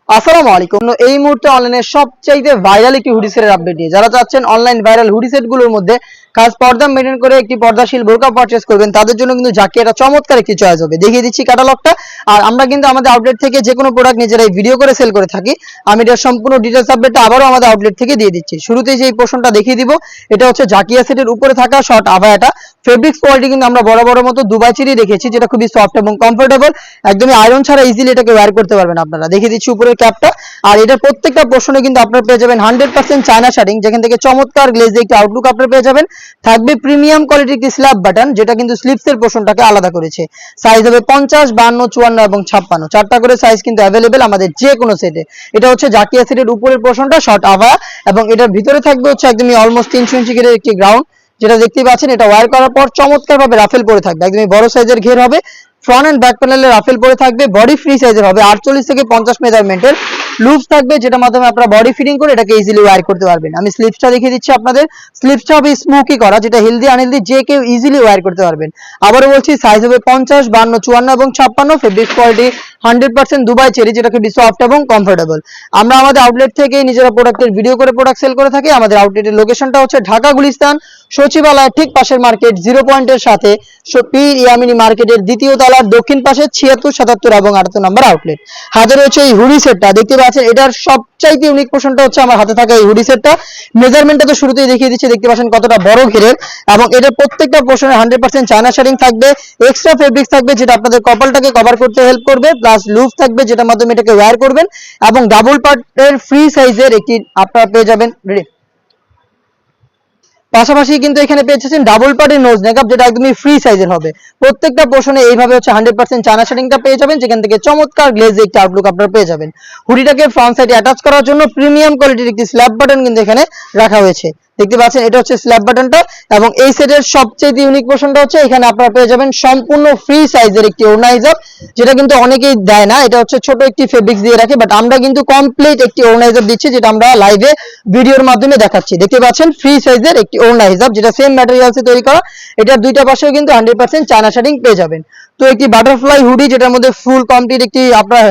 আসসালামু আলাইকুম। এই মুহূর্তে অনলাইনে সবচাইতে ভাইরাল একটি হুডি সেটের আপডেট দিয়ে যারা চাচ্ছেন অনলাইন ভাইরাল হুডি সেট গুলোর মধ্যে খাস পর্দা মেনটেন করে একটি পর্দাশীল বোরকা পারচেজ করবেন, তাদের জন্য কিন্তু জাকি এটা চমৎকার একটি চয়েস হবে। দেখিয়ে দিচ্ছি ক্যাটালগটা। আর আমরা কিন্তু আমাদের আউটলেট থেকে যে কোনো প্রোডাক্ট নিজেরাই ভিডিও করে সেল করে থাকি। আমি এটার সম্পূর্ণ ডিটেইলস আপডেটটা আবারও আমাদের আউটলেট থেকে দিয়ে দিচ্ছি। শুরুতেই যে পোর্শনটা দেখিয়ে দিব, এটা হচ্ছে জাকিয়া সেটের উপরে থাকা শর্ট আভায়াটা। ফেব্রিক্স কোয়ালিটি কিন্তু আমরা বড় মতো দুবাই চিরি রেখেছি, যেটা খুবই সফট এবং কমফোর্টেবল। একদমই আয়রন ছাড়া ইজিলি এটাকে ওয়্যার করতে পারবেন আপনারা। দেখিয়ে দিচ্ছি উপরের ক্যাপটা। আর এটা প্রত্যেকটা পোর্শনে কিন্তু আপনারা পেয়ে যাবেন 100% চায়না শার্টিং, যেখান থেকে চমৎকার গ্লেজে একটি আউটলুক আপনারা পেয়ে যাবেন। থাকবে প্রিমিয়াম কোয়ালিটির একটি স্ল্যাব বাটন, যেটা কিন্তু স্লিপসের পোর্শনটাকে আলাদা করেছে। সাইজ হবে 50, 52, 54 এবং 56, চারটা করে সাইজ কিন্তু অ্যাভেলেবেল আমাদের যে কোনো সেটে। এটা হচ্ছে জাকিয়া সেটের উপরের পোর্শনটা শর্ট আভা, এবং এটার ভিতরে থাকবে হচ্ছে একদমই অলমোস্ট 300 ইঞ্চি ঘেরের একটি গ্রাউন্ড, যেটা দেখতেই পাচ্ছেন। এটা ওয়্যার করার পর চমৎকার ভাবে রাফেল পরে থাকবে, একদমই বড় সাইজের ঘের হবে। ফ্রন্ট এন্ড ব্যাক প্যানেলে রাফেল পরে থাকবে। বডি ফ্রি সাইজের হবে, 48 থেকে 50 মেজারমেন্টের লুপস থাকবে, যেটা মাধ্যমে আপনারা বডি ফিটিং করে এটাকে ইজিলি ওয়্যার করতে পারবেন। আমি স্লিপসটা দেখিয়ে দিচ্ছি আপনাদের। স্লিপসটা হবে স্মোকি করা, যেটা হেলদি আনহেলদি যে কেউ ইজিলি ওয়্যার করতে পারবেন। আবারও বলছি, সাইজ হবে 50, 52, 54 এবং 56। ফেব্রিক কোয়ালিটি 100% দুবাই চেরি, যেটা খুবই সফট এবং কমফোর্টেবল। আমরা আমাদের আউটলেট থেকে নিজেরা প্রোডাক্টের ভিডিও করে প্রোডাক্ট সেল করে থাকি। আমাদের আউটলেটের লোকেশনটা হচ্ছে ঢাকা গুলিস্তান সচিবালয় ঠিক পাশের মার্কেট 0 পয়েন্টের সাথে পীর ইয়ামিনী মার্কেটের দ্বিতীয় তলার দক্ষিণ পাশে 76, 77 এবং 78 নম্বর আউটলেট। হাতে রয়েছে এই হুডি সেটটা, দেখতে পাচ্ছেন। এটার সবচাইতে ইউনিক পোর্শনটা হচ্ছে আমার হাতে থাকা এই হুডি সেটটা। মেজারমেন্টটা তো শুরুতেই দেখিয়ে দিচ্ছি, দেখতে পাচ্ছেন কতটা বড় ঘেরের, এবং এটার প্রত্যেকটা পোর্শনে 100% চায়না শার্টিং থাকবে। এক্সট্রা ফেব্রিক্স থাকবে, যেটা আপনাদের কপালটাকে কভার করতে হেল্প করবে, প্লাস লুপ থাকবে, যেটার মাধ্যমে এটাকে ওয়্যার করবেন। এবং ডাবল পার্টের ফ্রি সাইজের একটি আপনারা পেয়ে যাবেন। পাশাপাশি কিন্তু এখানে পেয়ে যাচ্ছেন ডাবল পার্টের নোজ মেকআপ, যেটা একদমই ফ্রি সাইজের হবে। প্রত্যেকটা পোর্শনে এইভাবে হচ্ছে 100% চায়না শার্টিংটা পেয়ে যাবেন, যেখান থেকে চমৎকার গ্লেজে একটা আউটলুক আপনারা পেয়ে যাবেন। হুডিটাকে ফ্রন্ট সাইডে অ্যাটাচ করার জন্য প্রিমিয়াম কোয়ালিটির একটি স্ল্যাব বাটন কিন্তু এখানে রাখা হয়েছে, দেখতে পাচ্ছেন। এটা হচ্ছে স্ল্যাব বাটনটা। এবং এই সেটের সবচেয়ে ইউনিক পোর্শনটা হচ্ছে এখানে আপনারা পেয়ে যাবেন সম্পূর্ণ ফ্রি সাইজের একটি ওড়না হিজাব, যেটা কিন্তু অনেকেই দেয় না। এটা হচ্ছে ছোট একটি ফেব্রিক্স দিয়ে রাখে, বাট আমরা কিন্তু কমপ্লিট একটি ওড়না হিজাব দিচ্ছি, যেটা আমরা লাইভে ভিডিওর মাধ্যমে দেখাচ্ছি। দেখতে পাচ্ছেন ফ্রি সাইজের একটি ওড়না হিজাব, যেটা সেম ম্যাটেরিয়ালসে তৈরি করা। এটার দুইটা পাশেও কিন্তু 100% চায়না শার্টিং পেয়ে যাবেন। তো একটি বাটারফ্লাই হুডি, যেটার মধ্যে ফুল কমপ্লিট একটি আপনার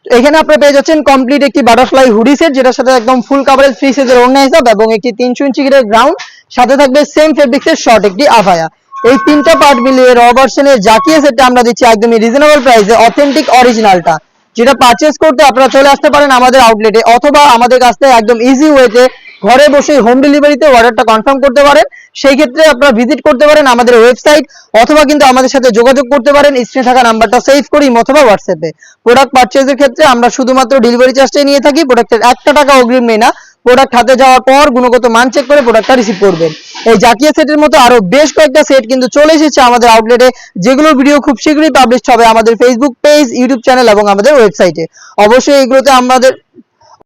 এখানে আপনি পেয়ে যাচ্ছেন কমপ্লিট একটি বাটারফ্লাই হুডি সেট, যেটার সাথে একদম ফুল কভারেজ ফ্রি সাইজের ওড়না হিসাব এবং একটি 300 ইঞ্চি ঘেরের গ্রাউন্ড, সাথে থাকবে সেম ফেব্রিক্সের শর্ট একটি আভায়া। এই তিনটা পার্ট মিলিয়ে র ভার্সনের জাকিয়া সেটটা আমরা দিচ্ছি একদমই রিজনেবল প্রাইসে, অথেন্টিক অরিজিনালটা, যেটা পারচেজ করতে আপনারা চলে আসতে পারেন আমাদের আউটলেটে, অথবা আমাদের কাছ থেকে একদম ইজি ওয়েতে ঘরে বসে হোম ডেলিভারিতে অর্ডারটা কনফার্ম করতে পারেন। সেই ক্ষেত্রে আপনারা ভিজিট করতে পারেন আমাদের ওয়েবসাইট, অথবা কিন্তু আমাদের সাথে যোগাযোগ করতে পারেন স্ক্রিনে থাকা নাম্বারটা সেভ করি অথবা হোয়াটসঅ্যাপে। প্রোডাক্ট পারচেজের ক্ষেত্রে আমরা শুধুমাত্র ডেলিভারি চার্জটাই নিয়ে থাকি, প্রোডাক্টের 1 টাকা অগ্রিম নেই না। প্রোডাক্ট হাতে যাওয়ার পর গুণগত মান চেক করে প্রোডাক্টটা রিসিভ করবেন। এই জাকিয়া সেটের মতো আরো বেশ কয়েকটা সেট কিন্তু চলে এসেছে আমাদের আউটলেটে, যেগুলোর ভিডিও খুব শীঘ্রই পাবলিশ হবে আমাদের ফেসবুক পেজ, ইউটিউব চ্যানেল এবং আমাদের ওয়েবসাইটে। অবশ্যই এগুলোতে আমাদের